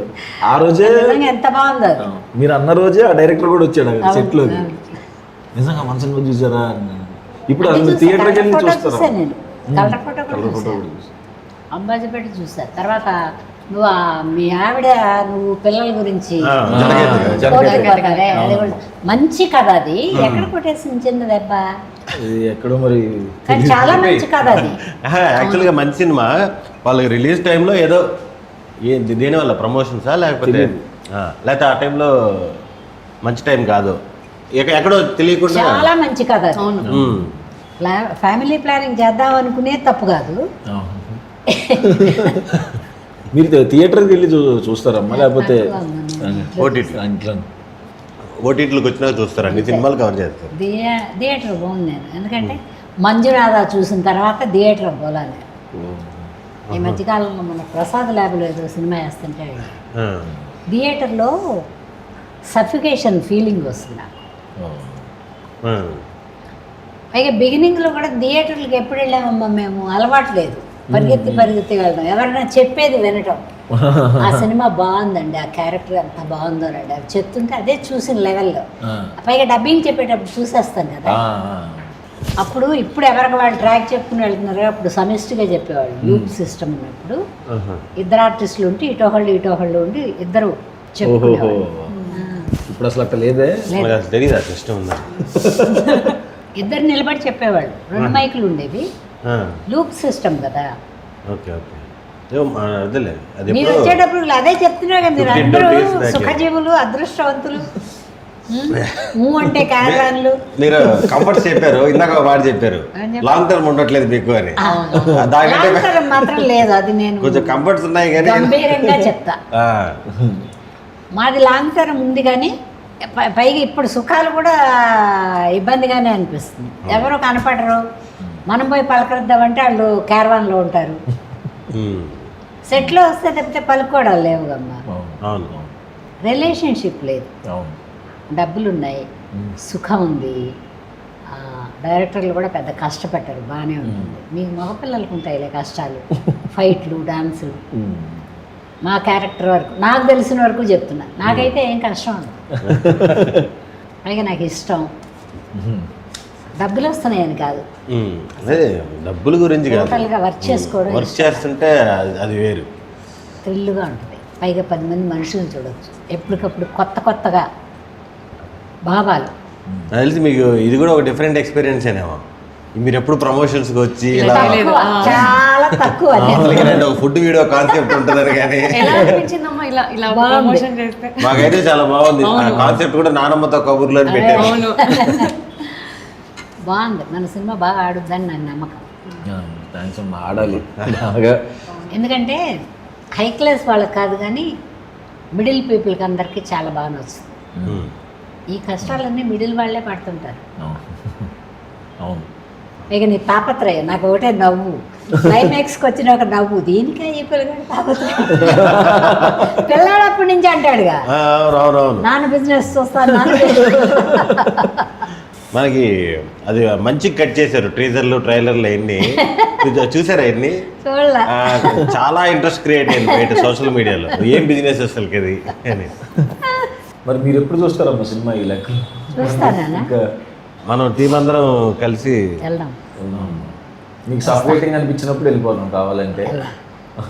ఆ రోజే. నిజంగా ఎంత బాగుందో అది. మీరు అన్న రోజే ఆ డైరెక్టర్ కూడా వచ్చాడు అక్కడ సెట్లోకి. నిజంగా మన సినిమా చూసారా అన్నాడు. ఇప్పుడు అసలు మీరు థియేటర్కి వెళ్ళి చూస్తారా? చూసాను నేను, కలర్ ఫోటో కూడా కలర్ ఫోటో చూసాను. కూడా చూసాను. అంబాజీపేట చూసా. తర్వాత నువ్వు మీ ఆవిడ నువ్వు పిల్లల గురించి జనకేతగా. కొట్టుకోతారే, అది కూడా మంచి కథ. అది ఎక్కడ కొట్టేసింది చిన్న దెబ్బ, ఇది ఎక్కడో మరి కానీ చాలా మంచి కథ అది. యాక్చువల్గా మంచి సినిమా. వాళ్ళకి రిలీజ్ టైంలో ఏదో దేనివల్ల ప్రమోషన్సా లేకపోతే ఆ టైంలో మంచి టైం కాదు, ఎక్కడో తెలియకుండా. చాలా మంచి కథ అది. అవును, ఫ్యామిలీ ప్లానింగ్ చేద్దాం అనుకునే తప్పు కాదు. మీరు థియేటర్కి వెళ్ళి చూస్తారమ్మా లేకపోతే ఓటీటీలకు వచ్చినా చూస్తారు, అన్ని సినిమాలు కవర్ చేస్తారు. థియేటర్ పోను నేను, ఎందుకంటే మంజునాథ చూసిన తర్వాత థియేటర్ పోలాలి. ఈ మధ్యకాలంలో మన ప్రసాద్ ల్యాబ్లో ఏదో సినిమా వేస్తుంటే థియేటర్లో సఫికేషన్ ఫీలింగ్ వస్తుంది నాకు. పైగా బిగినింగ్లో కూడా థియేటర్లకు ఎప్పుడు వెళ్ళామమ్మా మేము, అలవాటు లేదు, పరిగెత్తి వెళ్ళడం, ఎవరైనా చెప్పేది వినటం. ఆ సినిమా బాగుందండి, ఆ క్యారెక్టర్ ఎంత బాగుందోనండి, అది చెప్తుంటే అదే చూసిన లెవెల్లో. పైగా డబ్బింగ్ చెప్పేటప్పుడు చూసేస్తాను కదా. అప్పుడు ఇప్పుడు ఎవరికి వాళ్ళు ట్రాక్ చెప్పుకుని వెళ్తున్నారు, అప్పుడు సమిష్టిగా చెప్పేవాళ్ళు. లూప్ సిస్టమ్ ఉన్నప్పుడు 2 ఆర్టిస్టులు ఉంటే ఇటోహళ్ళు ఉండి ఇద్దరు చెప్పుకునేవాళ్ళు. ఇప్పుడు అసలు అక్కడ లేదే. తెలియదు ఆ సిస్టమ్ ఉందా. ఇద్దరు నిలబడి చెప్పేవాళ్ళు, 2 మైకులు ఉండేవి, లూప్ సిస్టమ్ కదా. ఓకే ఓకే, అదేలే అది మీరు వచ్చేటప్పుడు అదే చెప్తున్నారు కదా, మీరు 15 అందరూ days back. సుఖజీవులు, అదృష్టవంతులు. అంటే క్యారవాన్లు. మీరు కంఫర్ట్స్ చెప్పారు, ఇందాక ఒక మాట చెప్పారు, లాంగ్ టర్మ్ ఉండట్లేదు మీకు అని. దానికంటే లాంగ్ మాత్రం లేదు, అది నేను కొంచెం కంఫర్ట్స్ ఉన్నాయి కానీ గంభీరంగా చెప్తా. మాది లాంగ్ టర్మ్ ఉంది కానీ పైగా ఇప్పుడు సుఖాలు కూడా ఇబ్బందిగానే అనిపిస్తుంది. ఎవరో కనపడరు, మనం పోయి పలకరిద్దామంటే వాళ్ళు క్యారవాన్లో ఉంటారు. సెట్లో వస్తే తప్పితే పలుకోవడాలు లేవుగమ్మా. అవును, రిలేషన్షిప్ లేదు, డబ్బులు ఉన్నాయి, సుఖం ఉంది. డైరెక్టర్లు కూడా పెద్ద కష్టపెట్టారు, బాగానే ఉంటుంది. మీకు మగపిల్లలకు ఉంటాయిలే కష్టాలు, ఫైట్లు, డాన్సులు. మా క్యారెక్టర్ వరకు నాకు తెలిసిన వరకు చెప్తున్నా, నాకైతే ఏం కష్టం ఉండదు. పైగా నాకు ఇష్టం, డబ్బులు వస్తున్నాయని కాదు, అదే డబ్బుల గురించి కాదు, టోటల్గా వర్క్ చేసుకోవడం వర్క్ చేస్తుంటే అది వేరు, థ్రిల్గా ఉంటుంది. పైగా 10 మంది మనుషులు చూడవచ్చు, ఎప్పటికప్పుడు కొత్తగా భావాలు. నాకు తెలిసి మీకు ఇది కూడా ఒక డిఫరెంట్ ఎక్స్పీరియన్స్ ఏనేమో. మీరు ఎప్పుడు ప్రమోషన్స్కి వచ్చి ఇలా చాలా తక్కువ ఒక ఫుడ్ వీడియో కాన్సెప్ట్ ఉంటుందని కానీ ఎలా అనిపించిందమ్మా ఇలా ప్రమోషన్ చేస్తే? మాకైతే చాలా బాగుంది. కాన్సెప్ట్ కూడా నానమ్మతో కబుర్లు అని పెట్టారు. బాగుంది, మన సినిమా బాగా ఆడుద్దని నా నమ్మకం. థ్యాంక్స్ అమ్మా, ఆడాలి బాగా. ఎందుకంటే హై క్లాస్ వాళ్ళకి కాదు కానీ మిడిల్ పీపుల్కి అందరికీ చాలా బాగా నచ్చుతుంది. ఈ కష్టాలన్నీ మిడిల్ వాళ్ళే పడుతుంటారు. అవును, ఇక నీ తాపత్రయం, నాకు ఒకటే నవ్వు, క్లైమాక్స్కి వచ్చిన ఒక నవ్వు, దీనికే ఈ పిల్లగాడు తాపత్రయం. పిల్లాడప్పటి నుంచి అంటాడుగా, నాన్న బిజినెస్ చూస్తాను. మనకి అది మంచి కట్ చేశారు, ట్రీజర్లు ట్రైలర్లు అన్ని చూసారా? అన్ని చాలా ఇంట్రెస్ట్ క్రియేట్ అయింది బయట సోషల్ మీడియాలో, ఏం బిజినెస్ అసలు అది అని. మరి మీరు ఎప్పుడు చూస్తారమ్మా సినిమా ఈ లెక్క? చూస్తానా? మనం టీం అందరం కలిసి వెళ్దాం. మీకు సపరేటింగ్ అనిపించినప్పుడు వెళ్ళిపోతాం కావాలంటే.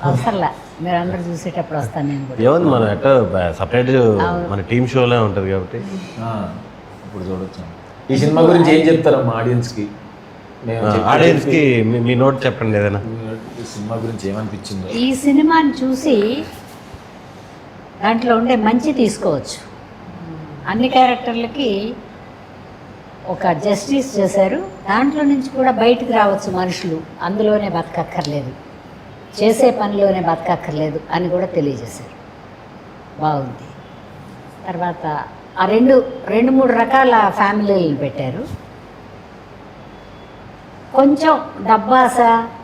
అవసరంలా మీరు అందరు చూసేటప్పుడు వస్తాను నేను కూడా. ఏముంది మనం ఎట్టో సపరేట్ మన టీమ్ షోలో ఉంటుంది కాబట్టి ఇప్పుడు చూడొచ్చు. ఈ సినిమా గురించి ఏం చెప్తారమ్మా ఆడియన్స్కి? ఆడియన్స్కి మీ నోట్ చెప్పండి ఏదైనా. ఈ సినిమా గురించి ఏమనిపించిందో? ఈ సినిమాని చూసి దాంట్లో ఉండే మంచి తీసుకోవచ్చు. అన్ని క్యారెక్టర్లకి ఒక జస్టిస్ చేశారు. దాంట్లో నుంచి కూడా బయటకు రావచ్చు మనుషులు, అందులోనే బతకక్కర్లేదు, చేసే పనిలోనే బతకక్కర్లేదు అని కూడా తెలియజేశారు. బాగుంది. తర్వాత ఆ రెండు మూడు రకాల ఫ్యామిలీలను పెట్టారు. కొంచెం డబ్బాస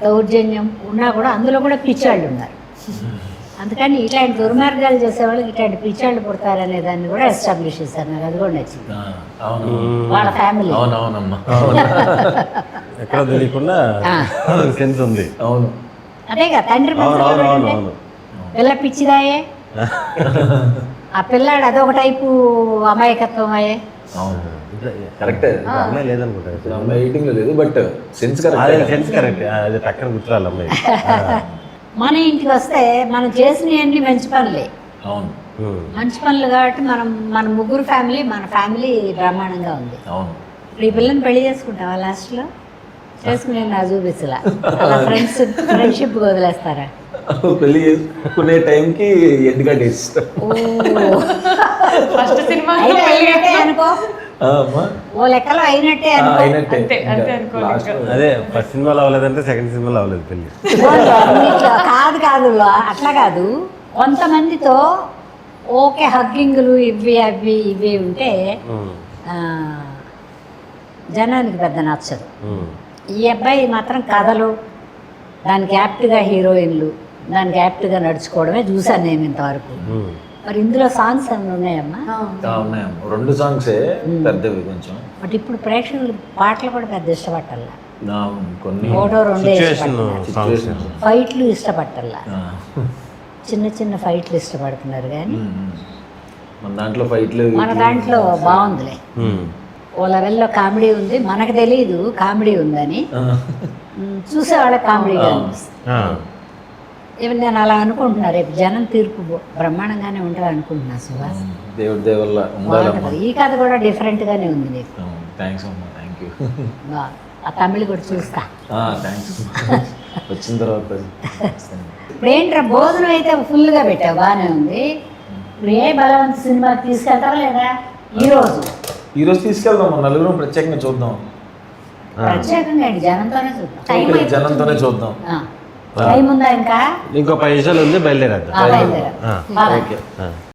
దౌర్జన్యం ఉన్నా కూడా అందులో కూడా పిచ్చాళ్ళు ఉన్నారు. అందుకని ఇట్లాంటి దుర్మార్గాలు చేసేవాళ్ళకి ఇట్లాంటి పిచ్చాళ్ళు పుడతారనే దాన్ని కూడా ఎస్టాబ్లిష్ చేశారు. నాకు అది కూడా నచ్చింది. వాళ్ళ ఫ్యామిలీ అవునవునమ్మా, ఎక్కడ తెలియకుండా సెన్స్ ఉంది. అవును, అదేగా తండ్రి పిల్ల పిచ్చిదాయే, ఆ పిల్లాడు అదొక టైపు అమాయకత్వం అయ్యే. కరెక్టే. అమ్మాయి లేదనుకుంటా, అమ్మాయి ఎయిటింగ్ లో లేదు, బట్ సెన్స్ సెన్స్ కరెక్ట్. అది పక్కన గుర్తురాలి అమ్మాయి. మన ఇంటికి వస్తే మనం చేసినవన్నీ మంచి పనులే. అవును, మంచి పనులు కాబట్టి మన ముగ్గురు ఫ్యామిలీ, మన ఫ్యామిలీ బ్రహ్మాండంగా ఉంది. అవును. ఇప్పుడు ఈ పిల్లని పెళ్లి చేసుకుంటావా? లాస్ట్లో చేసుకునే నా చూపించలా, అలా ఫ్రెండ్షిప్ వదిలేస్తారా? పెళ్లి చేసుకునే టైంకి ఎందుకంటే ఇష్టం. ఫస్ట్ సినిమా అయినట్టే అనుకో, ఓ లెక్కలో అయినట్టే అనుకో. అయినట్టే. అదే ఫస్ట్ సినిమాలో అవ్వలేదంటే సెకండ్ సినిమాలో అవ్వలేదు పెళ్ళి. కాదు అట్లా కాదు. కొంతమందితో ఓకే హగ్గింగ్లు ఇవి ఉంటే జనానికి పెద్ద నచ్చదు. ఈ అబ్బాయి మాత్రం కథలు, దానికి యాప్ట్గా హీరోయిన్లు, దానికి యాప్ట్గా నడుచుకోవడమే చూసాను నేను ఇంతవరకు. మరి ఇందులో సాంగ్స్ ఏమైనా ఉన్నాయమ్మా? ఉన్నాయమ్మా, 2 సాంగ్సే పెద్దవి కొంచెం. బట్ ఇప్పుడు ప్రేక్షకులు పాటలు కూడా పెద్ద ఇష్టపట్టాల. కొన్ని ఒకటో రెండో ఫైట్లు ఇష్టపట్టాల, చిన్న చిన్న ఫైట్లు ఇష్టపడుతున్నారు. కానీ మన దాంట్లో ఫైట్లు, మన దాంట్లో బాగుందిలే. ఓ లెవెల్లో కామెడీ ఉంది, మనకు తెలియదు కామెడీ ఉందని. చూసేవాళ్ళకి కామెడీగా అనిపిస్తుంది. ఇవి నేను అలా అనుకుంటున్నా. రేపు జనం తీర్పు బ్రహ్మాండంగానే ఉంటుంది అనుకుంటున్నా. సుభాష్, దేవుడి దేవల్ల ఉండాలమ్మా. ఈ కథ కూడా డిఫరెంట్గానే ఉంది నీకు. థ్యాంక్స్ అమ్మా, థ్యాంక్ యూ. ఆ తమిళ్ కూడా చూస్తా. థ్యాంక్స్ వచ్చిన తర్వాత. ఇప్పుడు ఏంట్రా భోజనం అయితే ఫుల్గా పెట్టావు, బాగానే ఉంది. ఇప్పుడు ఏ బలవంత సినిమాకి తీసుకెళ్తావా లేదా? ఈరోజు తీసుకెళ్దాం, నలుగురు ప్రత్యేకంగా చూద్దాం. ప్రత్యేకంగా జనంతోనే చూద్దాం. జనంతోనే చూద్దాం. టైం ఉందా ఇంకా? ఇంకో 10 నిమిషాలు ఉంది, బయలుదేరేద్దాం. బయలుదేరా. ఓకే.